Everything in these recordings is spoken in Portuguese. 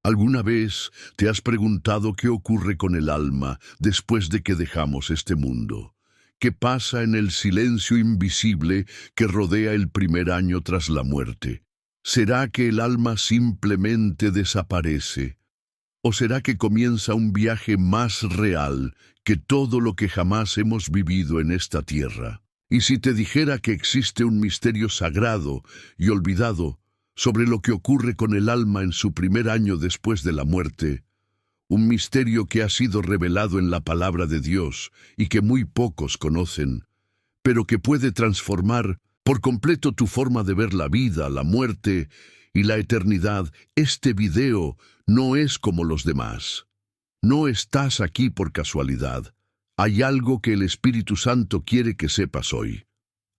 ¿Alguna vez te has preguntado qué ocurre con el alma después de que dejamos este mundo? ¿Qué pasa en el silencio invisible que rodea el primer año tras la muerte? ¿Será que el alma simplemente desaparece? ¿O será que comienza un viaje más real que todo lo que jamás hemos vivido en esta tierra? Y si te dijera que existe un misterio sagrado y olvidado sobre lo que ocurre con el alma en su primer año después de la muerte, un misterio que ha sido revelado en la palabra de Dios y que muy pocos conocen, pero que puede transformar por completo tu forma de ver la vida, la muerte y la eternidad? Este video no es como los demás. No estás aquí por casualidad. Hay algo que el Espíritu Santo quiere que sepas hoy.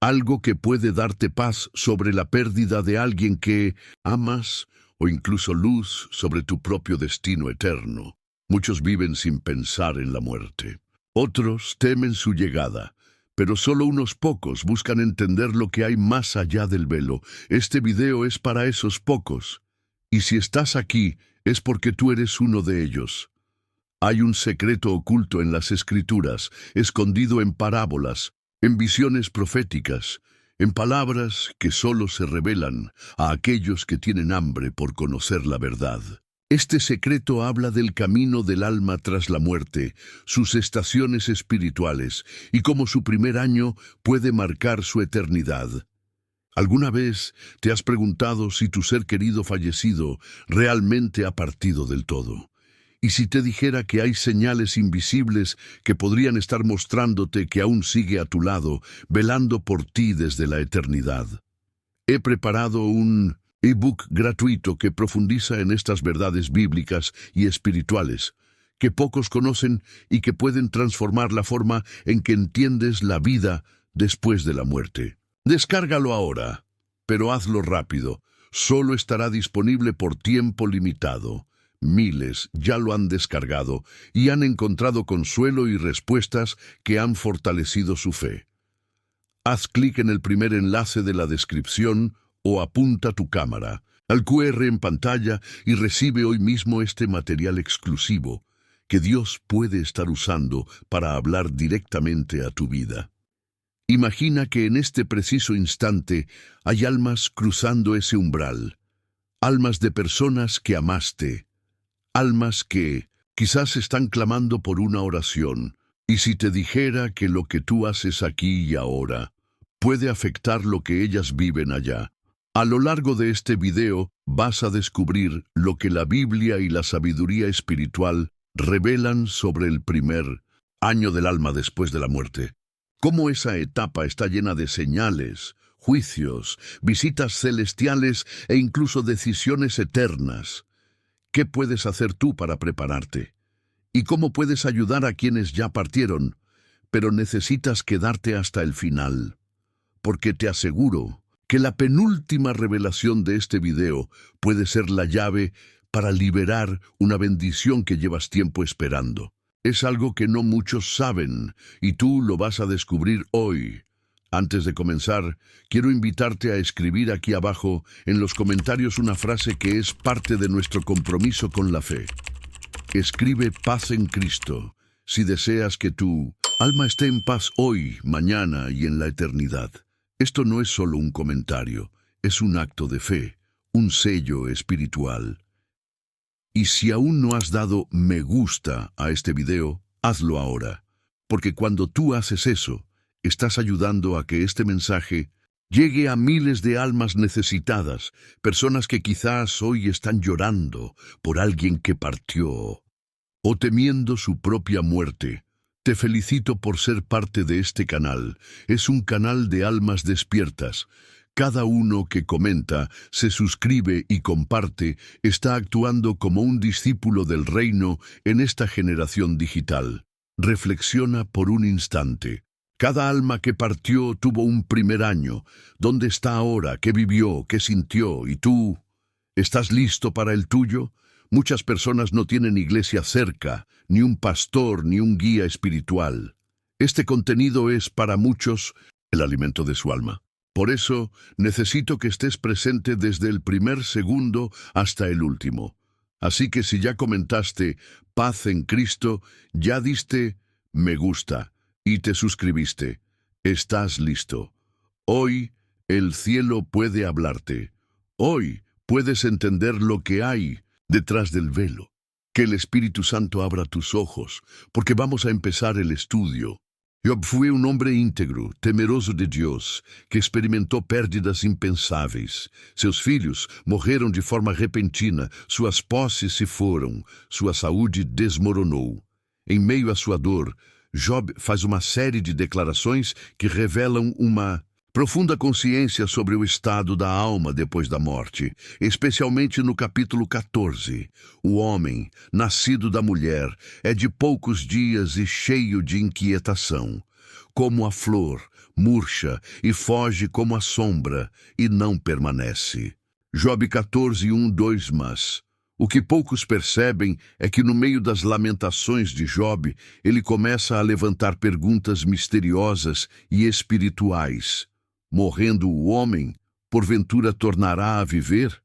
Algo que puede darte paz sobre la pérdida de alguien que amas o incluso luz sobre tu propio destino eterno. Muchos viven sin pensar en la muerte. Otros temen su llegada, pero solo unos pocos buscan entender lo que hay más allá del velo. Este video es para esos pocos. Y si estás aquí, es porque tú eres uno de ellos. Hay un secreto oculto en las Escrituras, escondido en parábolas, en visiones proféticas, en palabras que solo se revelan a aquellos que tienen hambre por conocer la verdad. Este secreto habla del camino del alma tras la muerte, sus estaciones espirituales y cómo su primer año puede marcar su eternidad. ¿Alguna vez te has preguntado si tu ser querido fallecido realmente ha partido del todo? Y si te dijera que hay señales invisibles que podrían estar mostrándote que aún sigue a tu lado, velando por ti desde la eternidad. He preparado un ebook gratuito que profundiza en estas verdades bíblicas y espirituales, que pocos conocen y que pueden transformar la forma en que entiendes la vida después de la muerte. Descárgalo ahora, pero hazlo rápido. Solo estará disponible por tiempo limitado. Miles ya lo han descargado y han encontrado consuelo y respuestas que han fortalecido su fe. Haz clic en el primer enlace de la descripción o apunta tu cámara al QR en pantalla y recibe hoy mismo este material exclusivo que Dios puede estar usando para hablar directamente a tu vida. Imagina que en este preciso instante hay almas cruzando ese umbral, almas de personas que amaste, almas que quizás están clamando por una oración. Y si te dijera que lo que tú haces aquí y ahora puede afectar lo que ellas viven allá. A lo largo de este video vas a descubrir lo que la Biblia y la sabiduría espiritual revelan sobre el primer año del alma después de la muerte. Cómo esa etapa está llena de señales, juicios, visitas celestiales e incluso decisiones eternas. ¿Qué puedes hacer tú para prepararte? ¿Y cómo puedes ayudar a quienes ya partieron? Pero necesitas quedarte hasta el final, porque te aseguro que la penúltima revelación de este video puede ser la llave para liberar una bendición que llevas tiempo esperando. Es algo que no muchos saben, y tú lo vas a descubrir hoy. Antes de comenzar, quiero invitarte a escribir aquí abajo en los comentarios una frase que es parte de nuestro compromiso con la fe. Escribe paz en Cristo, si deseas que tu alma esté en paz hoy, mañana y en la eternidad. Esto no es solo un comentario, es un acto de fe, un sello espiritual. Y si aún no has dado me gusta a este video, hazlo ahora, porque cuando tú haces eso, estás ayudando a que este mensaje llegue a miles de almas necesitadas, personas que quizás hoy están llorando por alguien que partió o temiendo su propia muerte. Te felicito por ser parte de este canal. Es un canal de almas despiertas. Cada uno que comenta, se suscribe y comparte está actuando como un discípulo del reino en esta generación digital. Reflexiona por un instante. Cada alma que partió tuvo un primer año. ¿Dónde está ahora? ¿Qué vivió? ¿Qué sintió? ¿Y tú? ¿Estás listo para el tuyo? Muchas personas no tienen iglesia cerca, ni un pastor, ni un guía espiritual. Este contenido es para muchos el alimento de su alma. Por eso, necesito que estés presente desde el primer segundo hasta el último. Así que si ya comentaste paz en Cristo, ya diste me gusta y te suscribiste, estás listo. Hoy el cielo puede hablarte. Hoy puedes entender lo que hay detrás del velo. Que el Espíritu Santo abra tus ojos, porque vamos a empezar el estudio. Job fue un hombre íntegro, temeroso de Deus, que experimentou pérdidas impensáveis. Seus filhos morreram de forma repentina, suas posses se foram, sua saúde desmoronou. Em meio à sua dor, Job faz uma série de declarações que revelam uma profunda consciência sobre o estado da alma depois da morte, especialmente no capítulo 14. O homem, nascido da mulher, é de poucos dias e cheio de inquietação. Como a flor, murcha e foge como a sombra, e não permanece. Job 14, 1, 2. Mas o que poucos percebem é que no meio das lamentações de Job, ele começa a levantar perguntas misteriosas e espirituais. Morrendo o homem, porventura tornará a viver?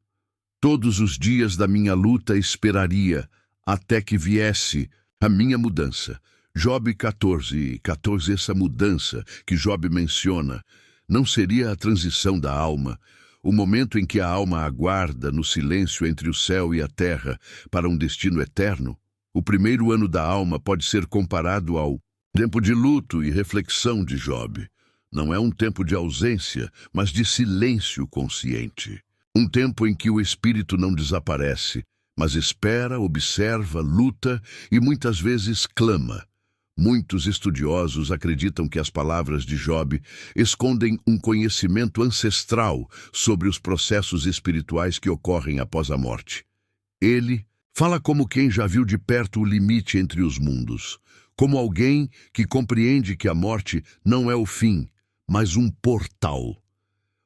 Todos os dias da minha luta esperaria, até que viesse a minha mudança. Job 14, 14, essa mudança que Job menciona, não seria a transição da alma, o momento em que a alma aguarda no silêncio entre o céu e a terra para um destino eterno? O primeiro ano da alma pode ser comparado ao tempo de luto e reflexão de Job. Não é um tempo de ausência, mas de silêncio consciente. Um tempo em que o espírito não desaparece, mas espera, observa, luta e muitas vezes clama. Muitos estudiosos acreditam que as palavras de Job escondem um conhecimento ancestral sobre os processos espirituais que ocorrem após a morte. Ele fala como quem já viu de perto o limite entre os mundos, como alguém que compreende que a morte não é o fim, mas um portal.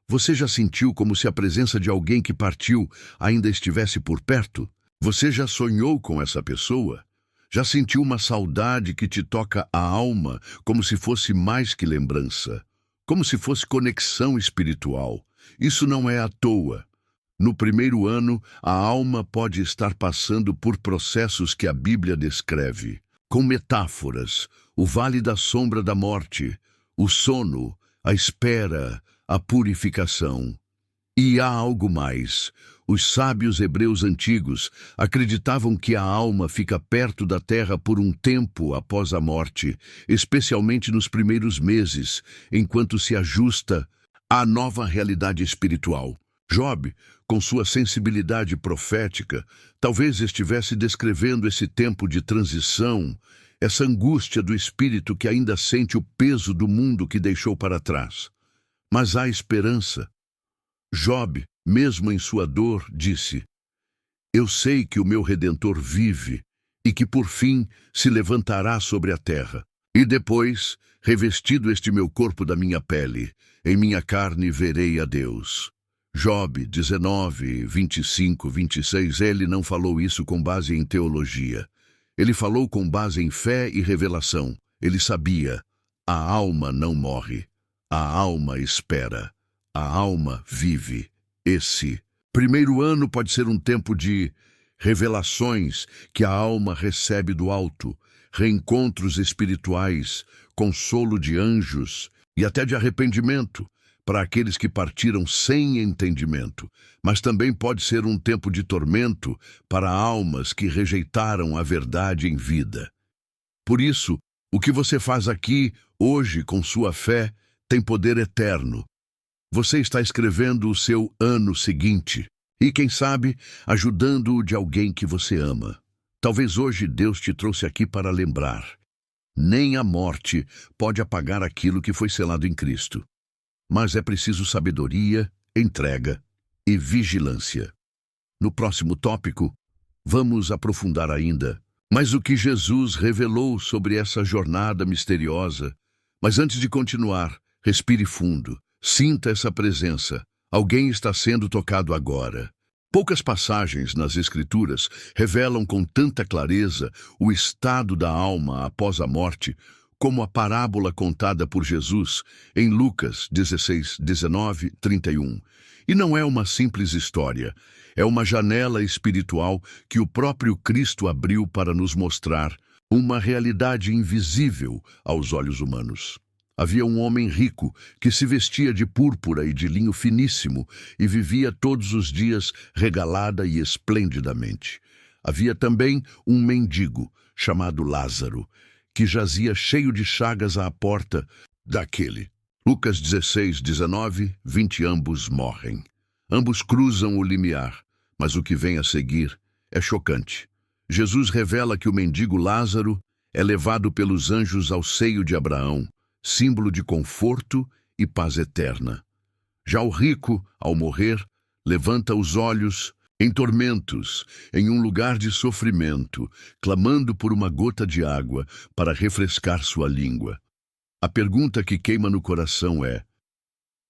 Você já sentiu como se a presença de alguém que partiu ainda estivesse por perto? Você já sonhou com essa pessoa? Já sentiu uma saudade que te toca a alma como se fosse mais que lembrança? Como se fosse conexão espiritual? Isso não é à toa. No primeiro ano, a alma pode estar passando por processos que a Bíblia descreve, com metáforas, o vale da sombra da morte, o sono, a espera, a purificação. E há algo mais. Os sábios hebreus antigos acreditavam que a alma fica perto da terra por um tempo após a morte, especialmente nos primeiros meses, enquanto se ajusta à nova realidade espiritual. Job, com sua sensibilidade profética, talvez estivesse descrevendo esse tempo de transição, essa angústia do espírito que ainda sente o peso do mundo que deixou para trás. Mas há esperança. Job, mesmo em sua dor, disse: Eu sei que o meu Redentor vive e que por fim se levantará sobre a terra. E depois, revestido este meu corpo da minha pele, em minha carne verei a Deus. Job 19, 25, 26. Ele não falou isso com base em teologia. Ele falou com base em fé e revelação. Ele sabia: a alma não morre, a alma espera, a alma vive. Esse primeiro ano pode ser um tempo de revelações que a alma recebe do alto, reencontros espirituais, consolo de anjos e até de arrependimento para aqueles que partiram sem entendimento, mas também pode ser um tempo de tormento para almas que rejeitaram a verdade em vida. Por isso, o que você faz aqui, hoje, com sua fé, tem poder eterno. Você está escrevendo o seu ano seguinte e, quem sabe, ajudando-o de alguém que você ama. Talvez hoje Deus te trouxe aqui para lembrar: nem a morte pode apagar aquilo que foi selado em Cristo. Mas é preciso sabedoria, entrega e vigilância. No próximo tópico, vamos aprofundar ainda mais o que Jesus revelou sobre essa jornada misteriosa. Mas antes de continuar, respire fundo, sinta essa presença. Alguém está sendo tocado agora. Poucas passagens nas Escrituras revelam com tanta clareza o estado da alma após a morte, como a parábola contada por Jesus em Lucas 16, 19, 31. E não é uma simples história, é uma janela espiritual que o próprio Cristo abriu para nos mostrar uma realidade invisível aos olhos humanos. Havia um homem rico que se vestia de púrpura e de linho finíssimo e vivia todos os dias regalada e esplendidamente. Havia também um mendigo chamado Lázaro, que jazia cheio de chagas à porta daquele. Lucas 16, 19, 20 ambos morrem. Ambos cruzam o limiar, mas o que vem a seguir é chocante. Jesus revela que o mendigo Lázaro é levado pelos anjos ao seio de Abraão, símbolo de conforto e paz eterna. Já o rico, ao morrer, levanta os olhos em tormentos, em um lugar de sofrimento, clamando por uma gota de água para refrescar sua língua. A pergunta que queima no coração é: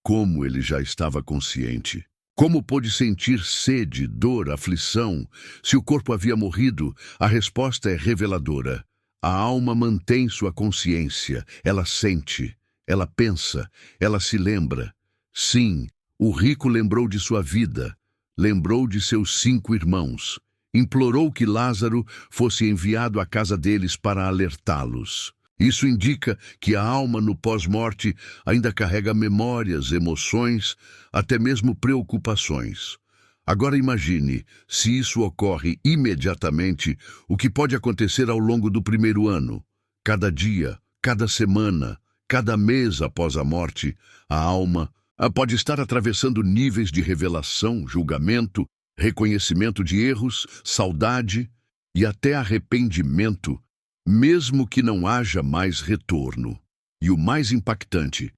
como ele já estava consciente? Como pôde sentir sede, dor, aflição, se o corpo havia morrido? A resposta é reveladora. A alma mantém sua consciência, ela sente, ela pensa, ela se lembra. Sim, o rico lembrou de sua vida, lembrou de seus 5 irmãos, implorou que Lázaro fosse enviado à casa deles para alertá-los. Isso indica que a alma no pós-morte ainda carrega memórias, emoções, até mesmo preocupações. Agora imagine, se isso ocorre imediatamente, o que pode acontecer ao longo do primeiro ano. Cada dia, cada semana, cada mês após a morte, a alma pode estar atravessando níveis de revelação, julgamento, reconhecimento de erros, saudade e até arrependimento, mesmo que não haja mais retorno. E o mais impactante,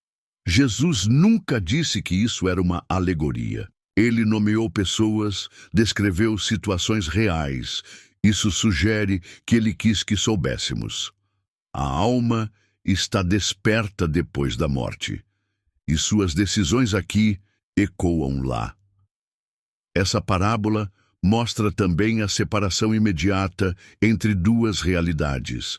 Jesus nunca disse que isso era uma alegoria. Ele nomeou pessoas, descreveu situações reais. Isso sugere que ele quis que soubéssemos. A alma está desperta depois da morte, e suas decisões aqui ecoam lá. Essa parábola mostra também a separação imediata entre duas realidades: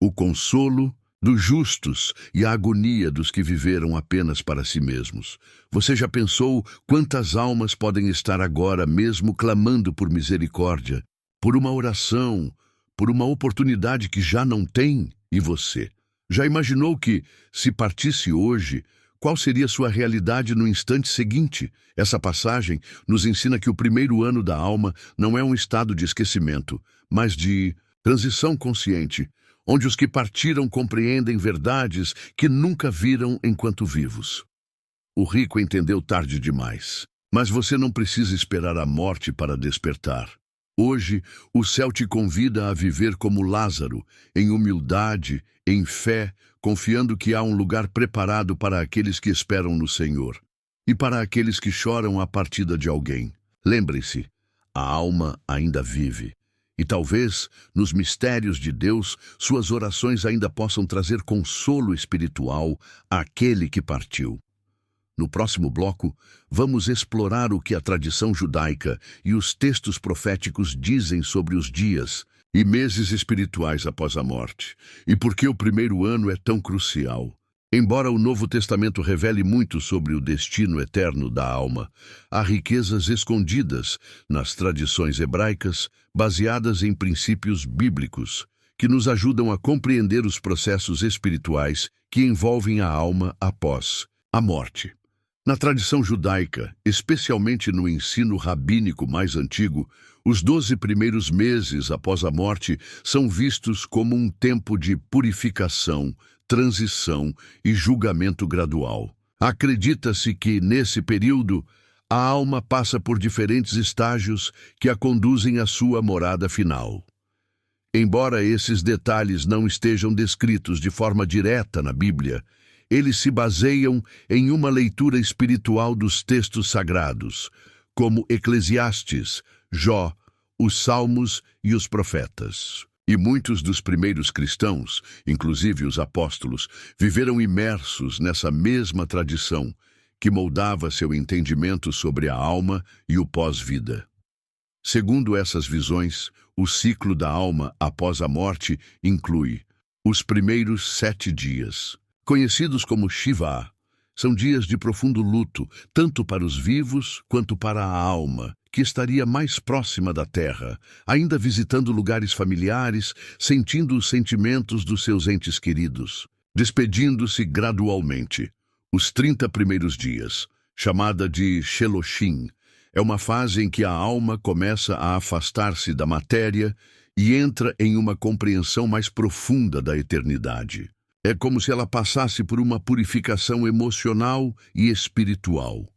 o consolo dos justos e a agonia dos que viveram apenas para si mesmos. Você já pensou quantas almas podem estar agora mesmo clamando por misericórdia, por uma oração, por uma oportunidade que já não tem? E você? Já imaginou que, se partisse hoje, qual seria sua realidade no instante seguinte? Essa passagem nos ensina que o primeiro ano da alma não é um estado de esquecimento, mas de transição consciente, onde os que partiram compreendem verdades que nunca viram enquanto vivos. O rico entendeu tarde demais, mas você não precisa esperar a morte para despertar. Hoje, o céu te convida a viver como Lázaro, em humildade, em fé, confiando que há um lugar preparado para aqueles que esperam no Senhor e para aqueles que choram a partida de alguém. Lembre-se, a alma ainda vive. E talvez, nos mistérios de Deus, suas orações ainda possam trazer consolo espiritual àquele que partiu. No próximo bloco, vamos explorar o que a tradição judaica e os textos proféticos dizem sobre os dias e meses espirituais após a morte, e por que o primeiro ano é tão crucial. Embora o Novo Testamento revele muito sobre o destino eterno da alma, há riquezas escondidas nas tradições hebraicas, baseadas em princípios bíblicos, que nos ajudam a compreender os processos espirituais que envolvem a alma após a morte. Na tradição judaica, especialmente no ensino rabínico mais antigo, os 12 primeiros meses após a morte são vistos como um tempo de purificação, transição e julgamento gradual. Acredita-se que, nesse período, a alma passa por diferentes estágios que a conduzem à sua morada final. Embora esses detalhes não estejam descritos de forma direta na Bíblia, eles se baseiam em uma leitura espiritual dos textos sagrados, como Eclesiastes, Jó, os Salmos e os Profetas. E muitos dos primeiros cristãos, inclusive os apóstolos, viveram imersos nessa mesma tradição que moldava seu entendimento sobre a alma e o pós-vida. Segundo essas visões, o ciclo da alma após a morte inclui Os primeiros 7 dias, conhecidos como Shiva, são dias de profundo luto, tanto para os vivos quanto para a alma, que estaria mais próxima da terra, ainda visitando lugares familiares, sentindo os sentimentos dos seus entes queridos, despedindo-se gradualmente. Os 30 primeiros dias, chamada de Sheloshim, é uma fase em que a alma começa a afastar-se da matéria e entra em uma compreensão mais profunda da eternidade. É como se ela passasse por uma purificação emocional e espiritual.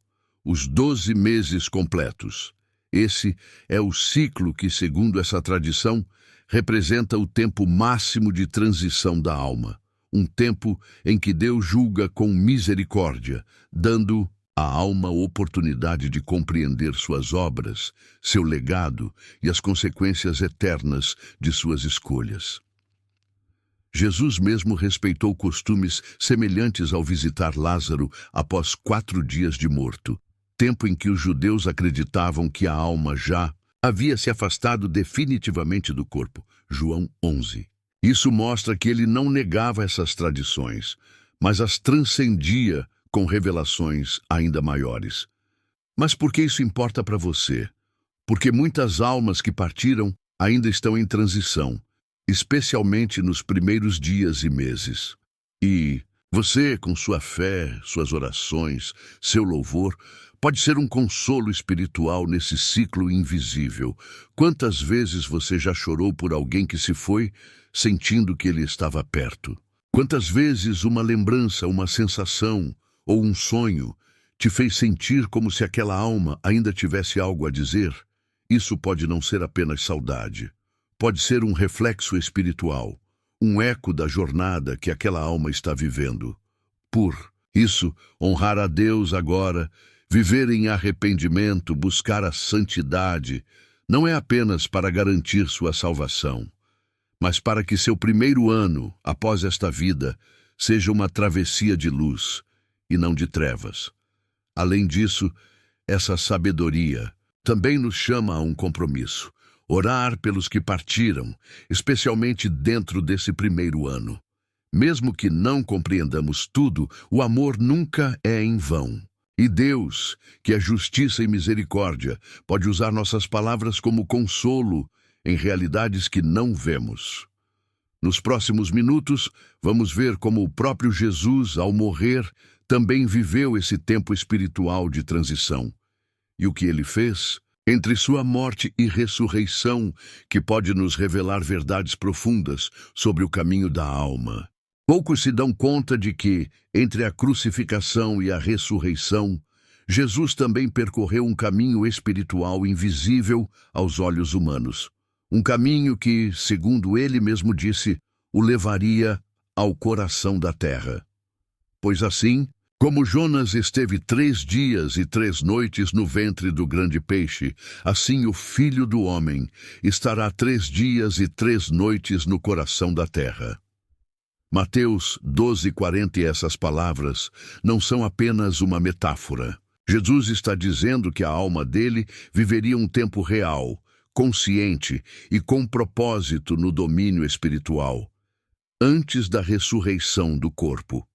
Os 12 meses completos. Esse é o ciclo que, segundo essa tradição, representa o tempo máximo de transição da alma. Um tempo em que Deus julga com misericórdia, dando à alma a oportunidade de compreender suas obras, seu legado e as consequências eternas de suas escolhas. Jesus mesmo respeitou costumes semelhantes ao visitar Lázaro após 4 dias de morto, tempo em que os judeus acreditavam que a alma já havia se afastado definitivamente do corpo. João 11. Isso mostra que ele não negava essas tradições, mas as transcendia com revelações ainda maiores. Mas por que isso importa para você? Porque muitas almas que partiram ainda estão em transição, especialmente nos primeiros dias e meses. E você, com sua fé, suas orações, seu louvor, pode ser um consolo espiritual nesse ciclo invisível. Quantas vezes você já chorou por alguém que se foi, sentindo que ele estava perto? Quantas vezes uma lembrança, uma sensação ou um sonho te fez sentir como se aquela alma ainda tivesse algo a dizer? Isso pode não ser apenas saudade. Pode ser um reflexo espiritual, um eco da jornada que aquela alma está vivendo. Por isso, honrar a Deus agora, viver em arrependimento, buscar a santidade, não é apenas para garantir sua salvação, mas para que seu primeiro ano, após esta vida, seja uma travessia de luz e não de trevas. Além disso, essa sabedoria também nos chama a um compromisso. Orar pelos que partiram, especialmente dentro desse primeiro ano. Mesmo que não compreendamos tudo, o amor nunca é em vão. E Deus, que é justiça e misericórdia, pode usar nossas palavras como consolo em realidades que não vemos. Nos próximos minutos, vamos ver como o próprio Jesus, ao morrer, também viveu esse tempo espiritual de transição. E o que ele fez? Entre sua morte e ressurreição, que pode nos revelar verdades profundas sobre o caminho da alma. Poucos se dão conta de que, entre a crucificação e a ressurreição, Jesus também percorreu um caminho espiritual invisível aos olhos humanos. Um caminho que, segundo ele mesmo disse, o levaria ao coração da terra. Pois assim, como Jonas esteve 3 dias e 3 noites no ventre do grande peixe, assim o Filho do Homem estará 3 dias e 3 noites no coração da terra. Mateus 12:40 e essas palavras não são apenas uma metáfora. Jesus está dizendo que a alma dele viveria um tempo real, consciente e com propósito no domínio espiritual, antes da ressurreição do corpo.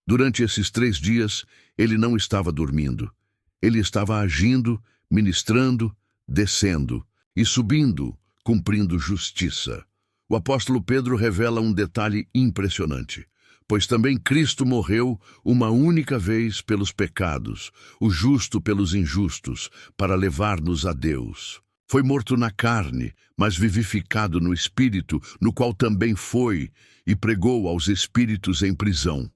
Durante esses 3 dias, ele não estava dormindo. Ele estava agindo, ministrando, descendo e subindo, cumprindo justiça. O apóstolo Pedro revela um detalhe impressionante, pois também Cristo morreu uma única vez pelos pecados, o justo pelos injustos, para levar-nos a Deus. Foi morto na carne, mas vivificado no Espírito, no qual também foi e pregou aos espíritos em prisão.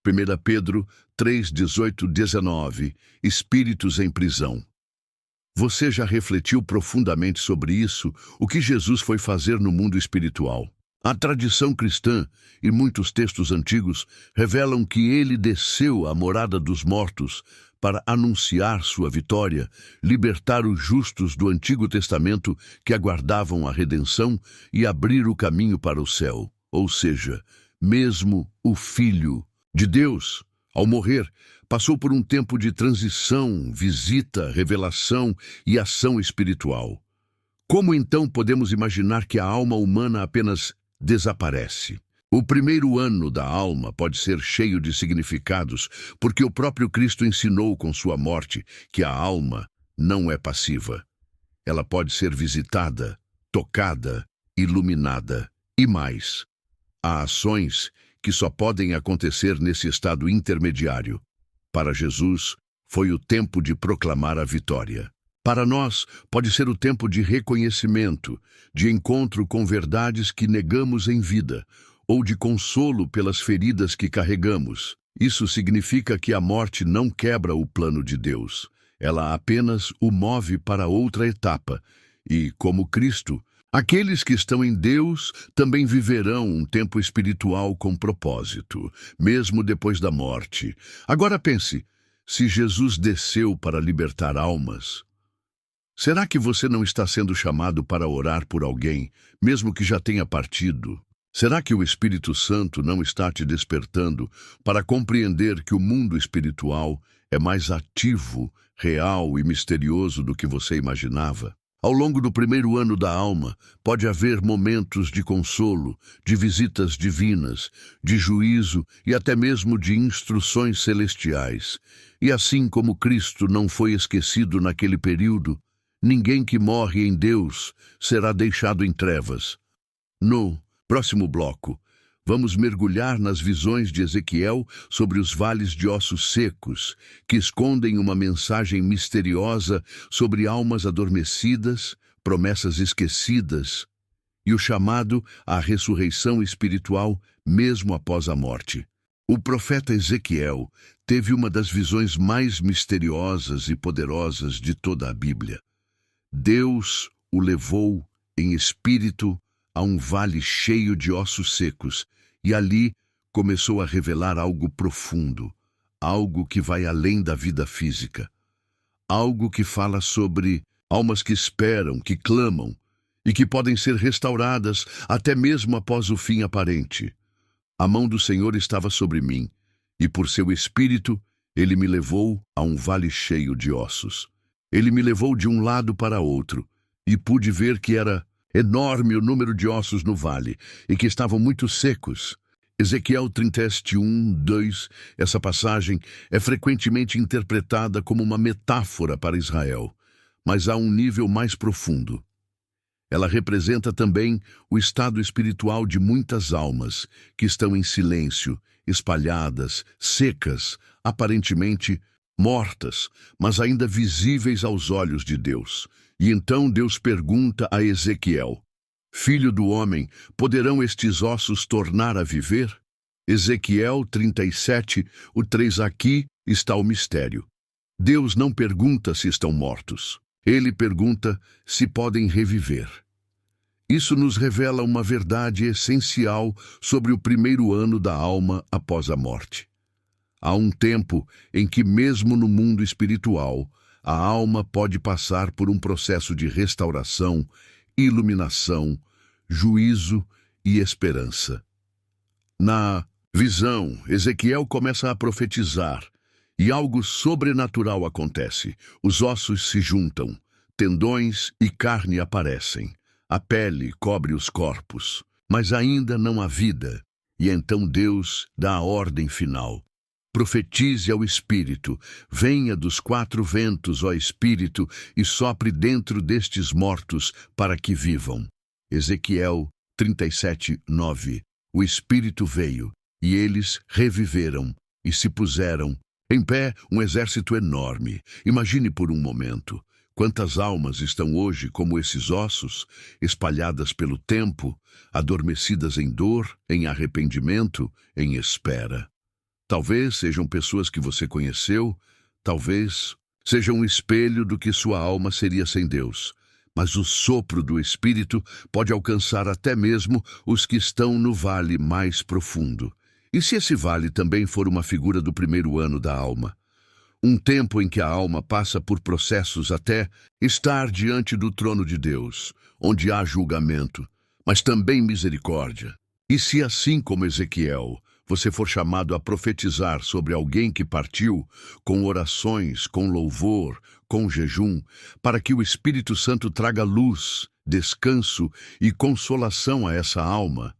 1 Pedro 3, 18, 19, Espíritos em prisão. Você já refletiu profundamente sobre isso, o que Jesus foi fazer no mundo espiritual? A tradição cristã e muitos textos antigos revelam que ele desceu à morada dos mortos para anunciar sua vitória, libertar os justos do Antigo Testamento que aguardavam a redenção e abrir o caminho para o céu. Ou seja, mesmo o Filho de Deus, ao morrer, passou por um tempo de transição, visita, revelação e ação espiritual. Como então podemos imaginar que a alma humana apenas desaparece. O primeiro ano da alma pode ser cheio de significados, porque o próprio Cristo ensinou com sua morte que a alma não é passiva. Ela pode ser visitada, tocada, iluminada e mais. Há ações que só podem acontecer nesse estado intermediário. Para Jesus, foi o tempo de proclamar a vitória. Para nós, pode ser o tempo de reconhecimento, de encontro com verdades que negamos em vida, ou de consolo pelas feridas que carregamos. Isso significa que a morte não quebra o plano de Deus. Ela apenas o move para outra etapa. E, como Cristo, aqueles que estão em Deus também viverão um tempo espiritual com propósito, mesmo depois da morte. Agora pense, se Jesus desceu para libertar almas, será que você não está sendo chamado para orar por alguém, mesmo que já tenha partido? Será que o Espírito Santo não está te despertando para compreender que o mundo espiritual é mais ativo, real e misterioso do que você imaginava? Ao longo do primeiro ano da alma, pode haver momentos de consolo, de visitas divinas, de juízo e até mesmo de instruções celestiais. E assim como Cristo não foi esquecido naquele período, ninguém que morre em Deus será deixado em trevas. No próximo bloco, vamos mergulhar nas visões de Ezequiel sobre os vales de ossos secos, que escondem uma mensagem misteriosa sobre almas adormecidas, promessas esquecidas e o chamado à ressurreição espiritual mesmo após a morte. O profeta Ezequiel teve uma das visões mais misteriosas e poderosas de toda a Bíblia. Deus o levou em espírito a um vale cheio de ossos secos, e ali começou a revelar algo profundo, algo que vai além da vida física, algo que fala sobre almas que esperam, que clamam, e que podem ser restauradas até mesmo após o fim aparente. A mão do Senhor estava sobre mim, e por seu Espírito ele me levou a um vale cheio de ossos. Ele me levou de um lado para outro, e pude ver que era enorme o número de ossos no vale, e que estavam muito secos. Ezequiel 31:2, essa passagem é frequentemente interpretada como uma metáfora para Israel, mas há um nível mais profundo. Ela representa também o estado espiritual de muitas almas que estão em silêncio, espalhadas, secas, aparentemente mortas, mas ainda visíveis aos olhos de Deus. E então Deus pergunta a Ezequiel: Filho do homem, poderão estes ossos tornar a viver? Ezequiel 37, o 3 aqui está o mistério. Deus não pergunta se estão mortos. Ele pergunta se podem reviver. Isso nos revela uma verdade essencial sobre o primeiro ano da alma após a morte. Há um tempo em que, mesmo no mundo espiritual, a alma pode passar por um processo de restauração, iluminação, juízo e esperança. Na visão, Ezequiel começa a profetizar, e algo sobrenatural acontece. Os ossos se juntam, tendões e carne aparecem. A pele cobre os corpos, mas ainda não há vida. E então Deus dá a ordem final. Profetize ao Espírito, venha dos quatro ventos, ó Espírito, e sopre dentro destes mortos para que vivam. Ezequiel 37:9. O Espírito veio, e eles reviveram, e se puseram em pé um exército enorme. Imagine por um momento, quantas almas estão hoje como esses ossos, espalhadas pelo tempo, adormecidas em dor, em arrependimento, em espera. Talvez sejam pessoas que você conheceu, talvez sejam um espelho do que sua alma seria sem Deus. Mas o sopro do Espírito pode alcançar até mesmo os que estão no vale mais profundo. E se esse vale também for uma figura do primeiro ano da alma? Um tempo em que a alma passa por processos até estar diante do trono de Deus, onde há julgamento, mas também misericórdia. E se assim como Ezequiel, você for chamado a profetizar sobre alguém que partiu, com orações, com louvor, com jejum, para que o Espírito Santo traga luz, descanso e consolação a essa alma,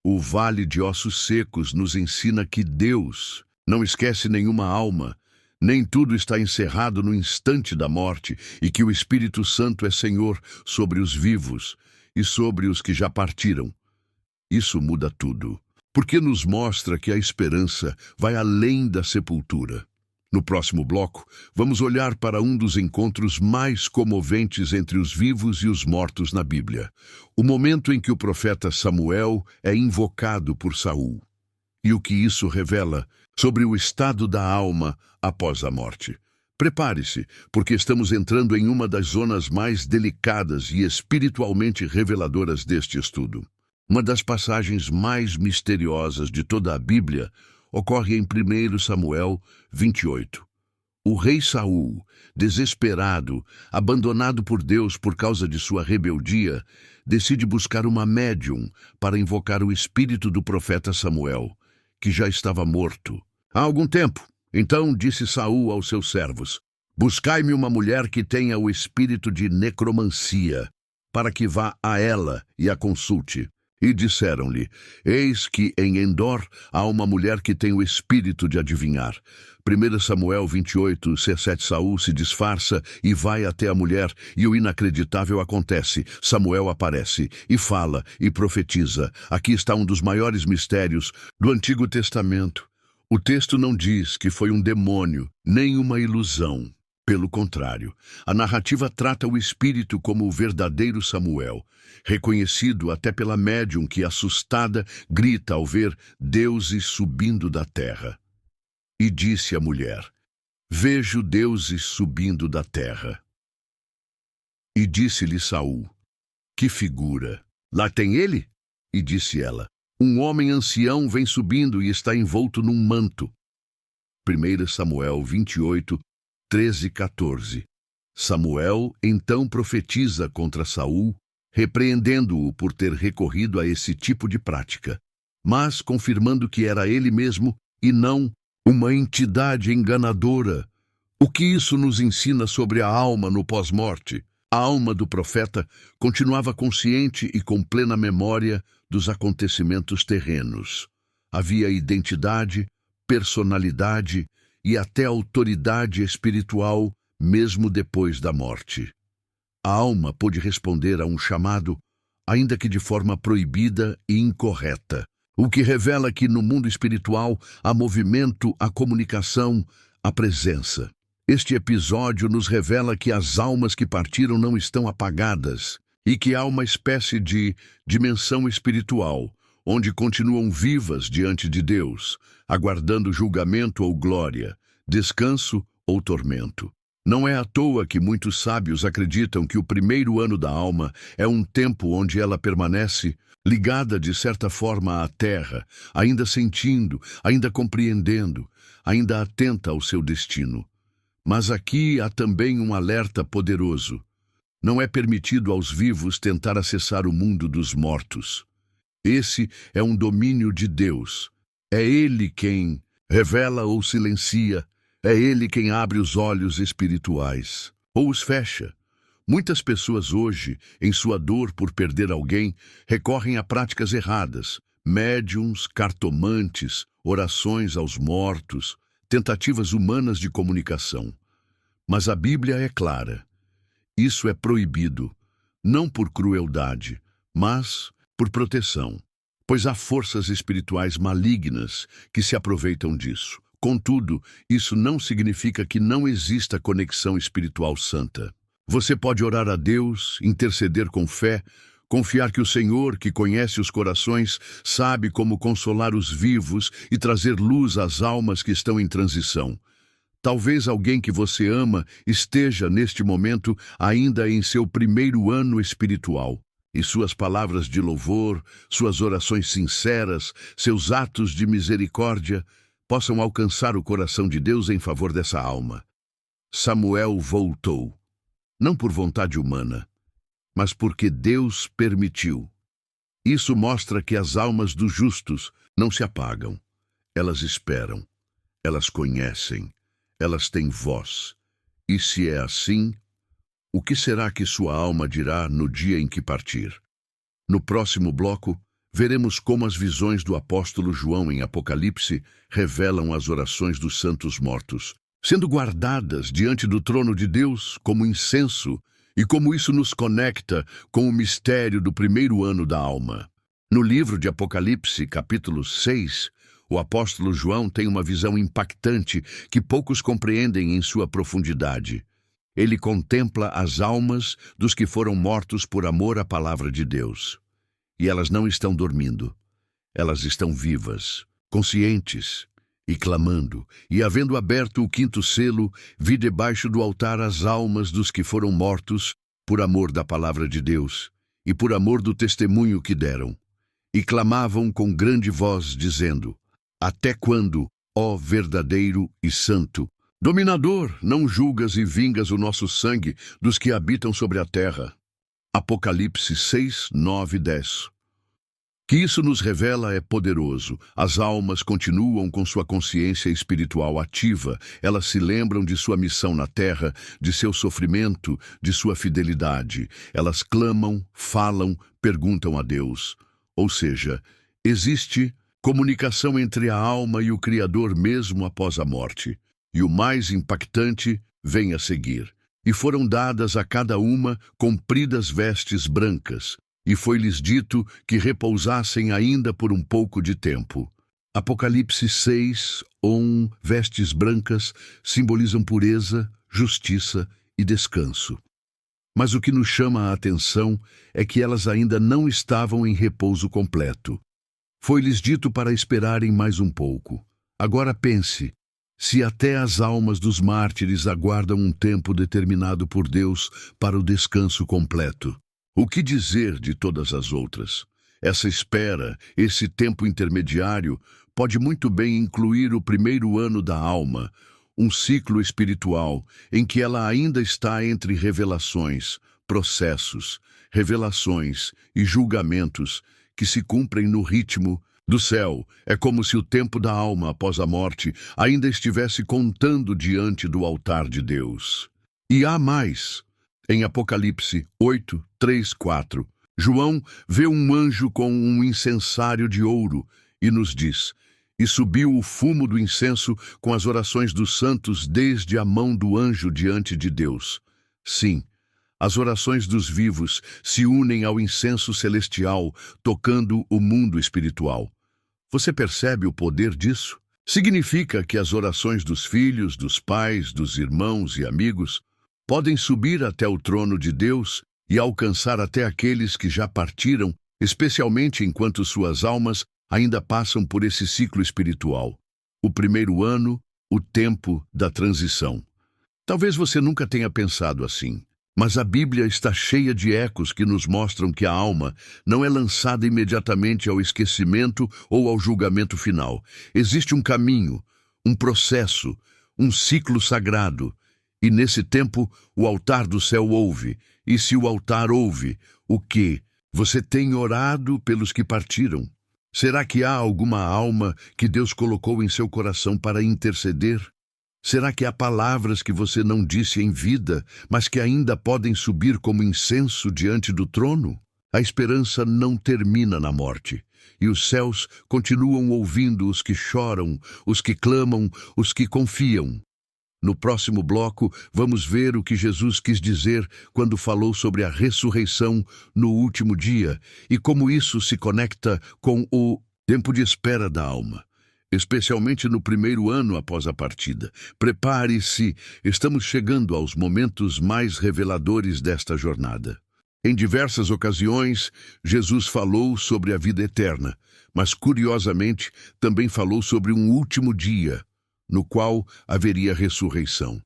O Vale de Ossos Secos nos ensina que Deus não esquece nenhuma alma, nem tudo está encerrado no instante da morte, e que o Espírito Santo é Senhor sobre os vivos e sobre os que já partiram. Isso muda tudo, porque nos mostra que a esperança vai além da sepultura. No próximo bloco, vamos olhar para um dos encontros mais comoventes entre os vivos e os mortos na Bíblia, o momento em que o profeta Samuel é invocado por Saul, e o que isso revela sobre o estado da alma após a morte. Prepare-se, porque estamos entrando em uma das zonas mais delicadas e espiritualmente reveladoras deste estudo. Uma das passagens mais misteriosas de toda a Bíblia ocorre em 1 Samuel 28. O rei Saul, desesperado, abandonado por Deus por causa de sua rebeldia, decide buscar uma médium para invocar o espírito do profeta Samuel, que já estava morto. Há algum tempo, então disse Saul aos seus servos: buscai-me uma mulher que tenha o espírito de necromancia, para que vá a ela e a consulte. E disseram-lhe: eis que em Endor há uma mulher que tem o espírito de adivinhar. 1 Samuel 28, 17. Saul se disfarça e vai até a mulher, e o inacreditável acontece. Samuel aparece e fala e profetiza. Aqui está um dos maiores mistérios do Antigo Testamento. O texto não diz que foi um demônio, nem uma ilusão. Pelo contrário, a narrativa trata o espírito como o verdadeiro Samuel, reconhecido até pela médium que, assustada, grita ao ver deuses subindo da terra. E disse a mulher: vejo deuses subindo da terra. E disse-lhe Saul: que figura! Lá tem ele? E disse ela: um homem ancião vem subindo e está envolto num manto. 1 Samuel 28, 13 e 14. Samuel então profetiza contra Saul, repreendendo-o por ter recorrido a esse tipo de prática, mas confirmando que era ele mesmo e não uma entidade enganadora. O que isso nos ensina sobre a alma no pós-morte? A alma do profeta continuava consciente e com plena memória dos acontecimentos terrenos. Havia identidade, personalidade e até autoridade espiritual, mesmo depois da morte. A alma pôde responder a um chamado, ainda que de forma proibida e incorreta, o que revela que no mundo espiritual há movimento, a comunicação, a presença. Este episódio nos revela que as almas que partiram não estão apagadas e que há uma espécie de dimensão espiritual, onde continuam vivas diante de Deus, aguardando julgamento ou glória, descanso ou tormento. Não é à toa que muitos sábios acreditam que o primeiro ano da alma é um tempo onde ela permanece ligada de certa forma à terra, ainda sentindo, ainda compreendendo, ainda atenta ao seu destino. Mas aqui há também um alerta poderoso. Não é permitido aos vivos tentar acessar o mundo dos mortos. Esse é um domínio de Deus. É Ele quem revela ou silencia. É Ele quem abre os olhos espirituais, ou os fecha. Muitas pessoas hoje, em sua dor por perder alguém, recorrem a práticas erradas, médiuns, cartomantes, orações aos mortos, tentativas humanas de comunicação. Mas a Bíblia é clara. Isso é proibido, não por crueldade, mas por proteção, pois há forças espirituais malignas que se aproveitam disso. Contudo, isso não significa que não exista conexão espiritual santa. Você pode orar a Deus, interceder com fé, confiar que o Senhor, que conhece os corações, sabe como consolar os vivos e trazer luz às almas que estão em transição. Talvez alguém que você ama esteja, neste momento, ainda em seu primeiro ano espiritual. E suas palavras de louvor, suas orações sinceras, seus atos de misericórdia possam alcançar o coração de Deus em favor dessa alma. Samuel voltou, não por vontade humana, mas porque Deus permitiu. Isso mostra que as almas dos justos não se apagam. Elas esperam, elas conhecem, elas têm voz. E se é assim, o que será que sua alma dirá no dia em que partir? No próximo bloco, veremos como as visões do apóstolo João em Apocalipse revelam as orações dos santos mortos, sendo guardadas diante do trono de Deus como incenso, e como isso nos conecta com o mistério do primeiro ano da alma. No livro de Apocalipse, capítulo 6, o apóstolo João tem uma visão impactante que poucos compreendem em sua profundidade. Ele contempla as almas dos que foram mortos por amor à palavra de Deus. E elas não estão dormindo. Elas estão vivas, conscientes e clamando. E havendo aberto o quinto selo, vi debaixo do altar as almas dos que foram mortos por amor da palavra de Deus e por amor do testemunho que deram. E clamavam com grande voz, dizendo: Até quando, ó verdadeiro e santo, dominador, não julgas e vingas o nosso sangue dos que habitam sobre a terra? Apocalipse 6, 9 e 10. Que isso nos revela é poderoso. As almas continuam com sua consciência espiritual ativa. Elas se lembram de sua missão na terra, de seu sofrimento, de sua fidelidade. Elas clamam, falam, perguntam a Deus. Ou seja, existe comunicação entre a alma e o Criador mesmo após a morte. E o mais impactante vem a seguir. E foram dadas a cada uma compridas vestes brancas, e foi-lhes dito que repousassem ainda por um pouco de tempo. Apocalipse 6, 1, vestes brancas simbolizam pureza, justiça e descanso. Mas o que nos chama a atenção é que elas ainda não estavam em repouso completo. Foi-lhes dito para esperarem mais um pouco. Agora pense, se até as almas dos mártires aguardam um tempo determinado por Deus para o descanso completo, o que dizer de todas as outras? Essa espera, esse tempo intermediário, pode muito bem incluir o primeiro ano da alma, um ciclo espiritual em que ela ainda está entre revelações, processos, revelações e julgamentos que se cumprem no ritmo do céu. É como se o tempo da alma após a morte ainda estivesse contando diante do altar de Deus. E há mais. Em Apocalipse 8, 3, 4, João vê um anjo com um incensário de ouro e nos diz: E subiu o fumo do incenso com as orações dos santos desde a mão do anjo diante de Deus. Sim, as orações dos vivos se unem ao incenso celestial, tocando o mundo espiritual. Você percebe o poder disso? Significa que as orações dos filhos, dos pais, dos irmãos e amigos podem subir até o trono de Deus e alcançar até aqueles que já partiram, especialmente enquanto suas almas ainda passam por esse ciclo espiritual. O primeiro ano, o tempo da transição. Talvez você nunca tenha pensado assim, mas a Bíblia está cheia de ecos que nos mostram que a alma não é lançada imediatamente ao esquecimento ou ao julgamento final. Existe um caminho, um processo, um ciclo sagrado, e nesse tempo o altar do céu ouve. E se o altar ouve, o quê? Você tem orado pelos que partiram? Será que há alguma alma que Deus colocou em seu coração para interceder? Será que há palavras que você não disse em vida, mas que ainda podem subir como incenso diante do trono? A esperança não termina na morte, e os céus continuam ouvindo os que choram, os que clamam, os que confiam. No próximo bloco, vamos ver o que Jesus quis dizer quando falou sobre a ressurreição no último dia e como isso se conecta com o tempo de espera da alma, especialmente no primeiro ano após a partida. Prepare-se, estamos chegando aos momentos mais reveladores desta jornada. Em diversas ocasiões, Jesus falou sobre a vida eterna, mas curiosamente também falou sobre um último dia, no qual haveria ressurreição.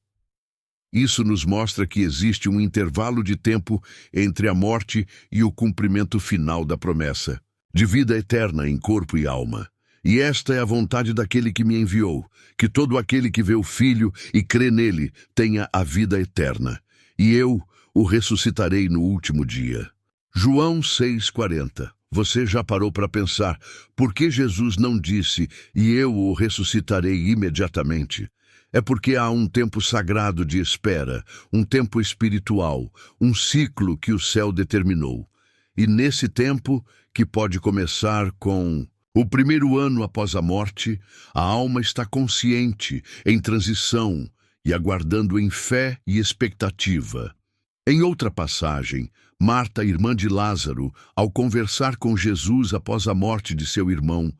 Isso nos mostra que existe um intervalo de tempo entre a morte e o cumprimento final da promessa, de vida eterna em corpo e alma. E esta é a vontade daquele que me enviou, que todo aquele que vê o Filho e crê nele tenha a vida eterna, e eu o ressuscitarei no último dia. João 6,40. Você já parou para pensar por que Jesus não disse, e eu o ressuscitarei imediatamente? É porque há um tempo sagrado de espera, um tempo espiritual, um ciclo que o céu determinou. E nesse tempo, que pode começar com o primeiro ano após a morte, a alma está consciente, em transição e aguardando em fé e expectativa. Em outra passagem, Marta, irmã de Lázaro, ao conversar com Jesus após a morte de seu irmão,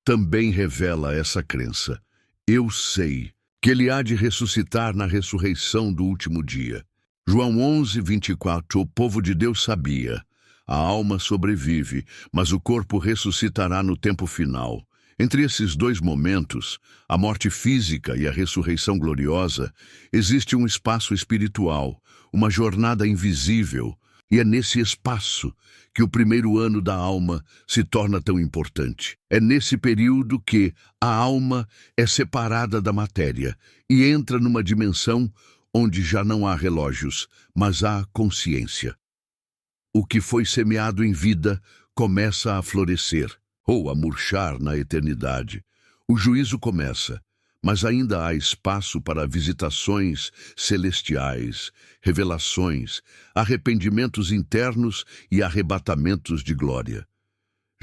também revela essa crença. Eu sei que ele há de ressuscitar na ressurreição do último dia. João 11:24. O povo de Deus sabia. A alma sobrevive, mas o corpo ressuscitará no tempo final. Entre esses dois momentos, a morte física e a ressurreição gloriosa, existe um espaço espiritual, uma jornada invisível, e é nesse espaço que o primeiro ano da alma se torna tão importante. É nesse período que a alma é separada da matéria e entra numa dimensão onde já não há relógios, mas há consciência. O que foi semeado em vida começa a florescer, ou a murchar na eternidade. O juízo começa, mas ainda há espaço para visitações celestiais, revelações, arrependimentos internos e arrebatamentos de glória.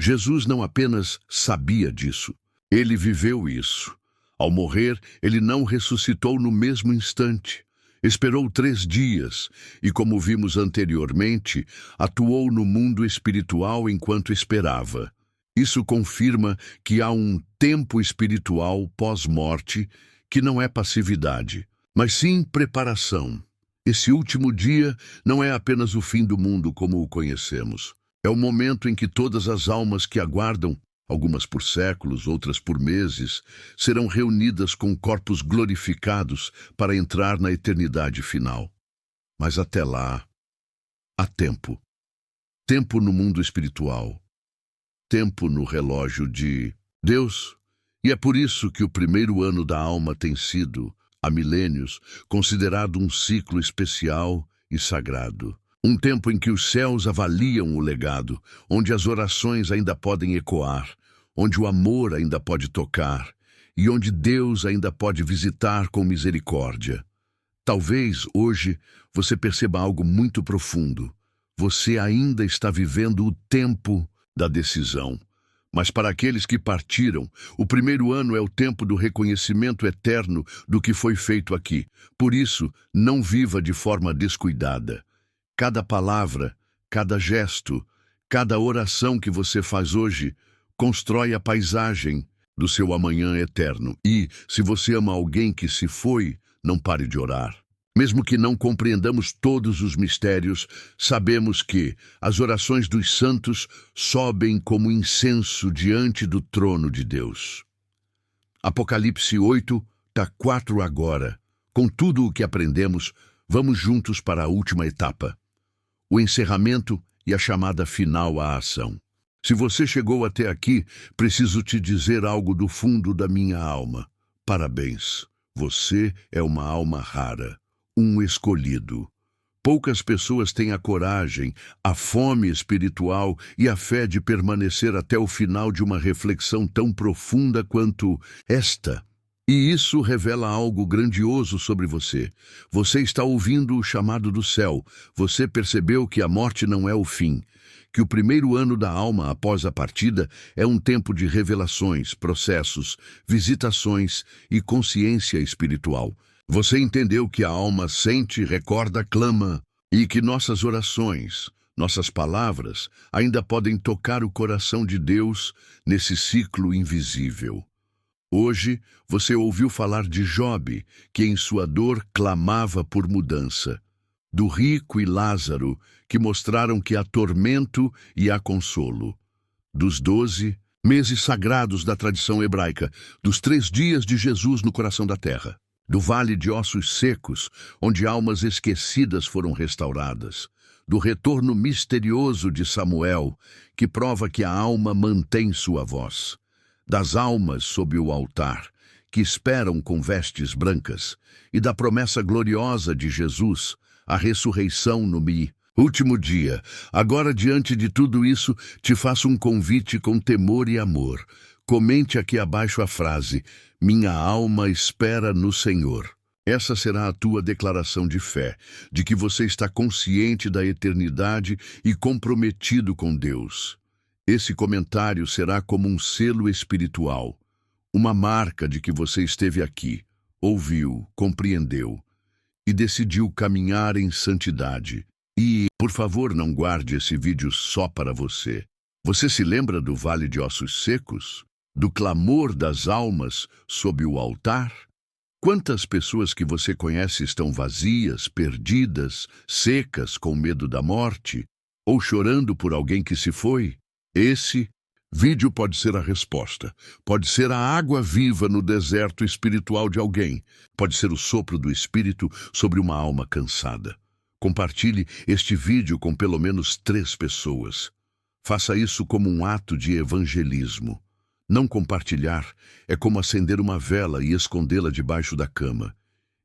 Jesus não apenas sabia disso, ele viveu isso. Ao morrer, ele não ressuscitou no mesmo instante. Esperou 3 dias e, como vimos anteriormente, atuou no mundo espiritual enquanto esperava. Isso confirma que há um tempo espiritual pós-morte que não é passividade, mas sim preparação. Esse último dia não é apenas o fim do mundo como o conhecemos. É o momento em que todas as almas que aguardam, algumas por séculos, outras por meses, serão reunidas com corpos glorificados para entrar na eternidade final. Mas até lá, há tempo. Tempo no mundo espiritual. Tempo no relógio de Deus. E é por isso que o primeiro ano da alma tem sido, há milênios, considerado um ciclo especial e sagrado. Um tempo em que os céus avaliam o legado, onde as orações ainda podem ecoar, onde o amor ainda pode tocar e onde Deus ainda pode visitar com misericórdia. Talvez hoje você perceba algo muito profundo. Você ainda está vivendo o tempo da decisão. Mas para aqueles que partiram, o primeiro ano é o tempo do reconhecimento eterno do que foi feito aqui. Por isso, não viva de forma descuidada. Cada palavra, cada gesto, cada oração que você faz hoje constrói a paisagem do seu amanhã eterno. E, se você ama alguém que se foi, não pare de orar. Mesmo que não compreendamos todos os mistérios, sabemos que as orações dos santos sobem como incenso diante do trono de Deus. Apocalipse 8:4 agora. Com tudo o que aprendemos, vamos juntos para a última etapa. O encerramento e a chamada final à ação. Se você chegou até aqui, preciso te dizer algo do fundo da minha alma. Parabéns, você é uma alma rara, um escolhido. Poucas pessoas têm a coragem, a fome espiritual e a fé de permanecer até o final de uma reflexão tão profunda quanto esta. E isso revela algo grandioso sobre você. Você está ouvindo o chamado do céu. Você percebeu que a morte não é o fim. Que o primeiro ano da alma após a partida é um tempo de revelações, processos, visitações e consciência espiritual. Você entendeu que a alma sente, recorda, clama, e que nossas orações, nossas palavras, ainda podem tocar o coração de Deus nesse ciclo invisível. Hoje, você ouviu falar de Jobe, que em sua dor clamava por mudança. Do rico e Lázaro, que mostraram que há tormento e há consolo. Dos 12 meses sagrados da tradição hebraica, dos 3 dias de Jesus no coração da terra. Do vale de ossos secos, onde almas esquecidas foram restauradas. Do retorno misterioso de Samuel, que prova que a alma mantém sua voz. Das almas sob o altar, que esperam com vestes brancas, e da promessa gloriosa de Jesus, a ressurreição no último dia. Agora, diante de tudo isso, te faço um convite com temor e amor. Comente aqui abaixo a frase: minha alma espera no Senhor. Essa será a tua declaração de fé, de que você está consciente da eternidade e comprometido com Deus. Esse comentário será como um selo espiritual, uma marca de que você esteve aqui, ouviu, compreendeu e decidiu caminhar em santidade. E, por favor, não guarde esse vídeo só para você. Você se lembra do Vale de Ossos Secos? Do clamor das almas sob o altar? Quantas pessoas que você conhece estão vazias, perdidas, secas, com medo da morte, ou chorando por alguém que se foi? Esse vídeo pode ser a resposta. Pode ser a água viva no deserto espiritual de alguém. Pode ser o sopro do Espírito sobre uma alma cansada. Compartilhe este vídeo com pelo menos 3 pessoas. Faça isso como um ato de evangelismo. Não compartilhar é como acender uma vela e escondê-la debaixo da cama.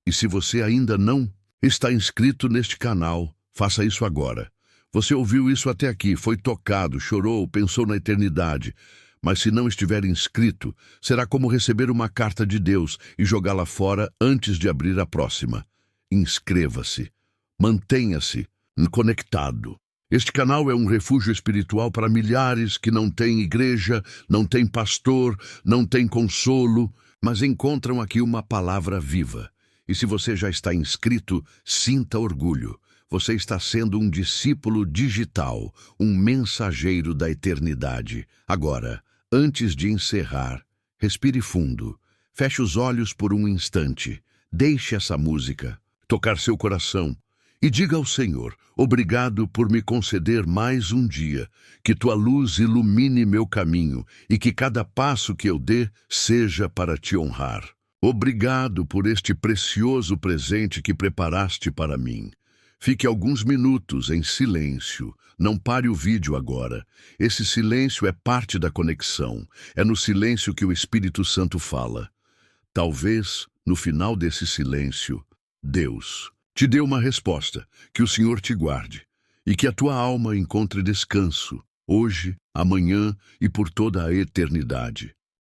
E se você ainda não está inscrito neste canal, faça isso agora. Você ouviu isso até aqui, foi tocado, chorou, pensou na eternidade. Mas se não estiver inscrito, será como receber uma carta de Deus e jogá-la fora antes de abrir a próxima. Inscreva-se. Mantenha-se conectado. Este canal é um refúgio espiritual para milhares que não têm igreja, não têm pastor, não têm consolo, mas encontram aqui uma palavra viva. E se você já está inscrito, sinta orgulho. Você está sendo um discípulo digital, um mensageiro da eternidade. Agora, antes de encerrar, respire fundo. Feche os olhos por um instante. Deixe essa música tocar seu coração. E diga ao Senhor, obrigado por me conceder mais um dia, que tua luz ilumine meu caminho e que cada passo que eu dê seja para te honrar. Obrigado por este precioso presente que preparaste para mim. Fique alguns minutos em silêncio. Não pare o vídeo agora. Esse silêncio é parte da conexão. É no silêncio que o Espírito Santo fala. Talvez, no final desse silêncio, Deus te dê uma resposta, que o Senhor te guarde, e que a tua alma encontre descanso, hoje, amanhã e por toda a eternidade.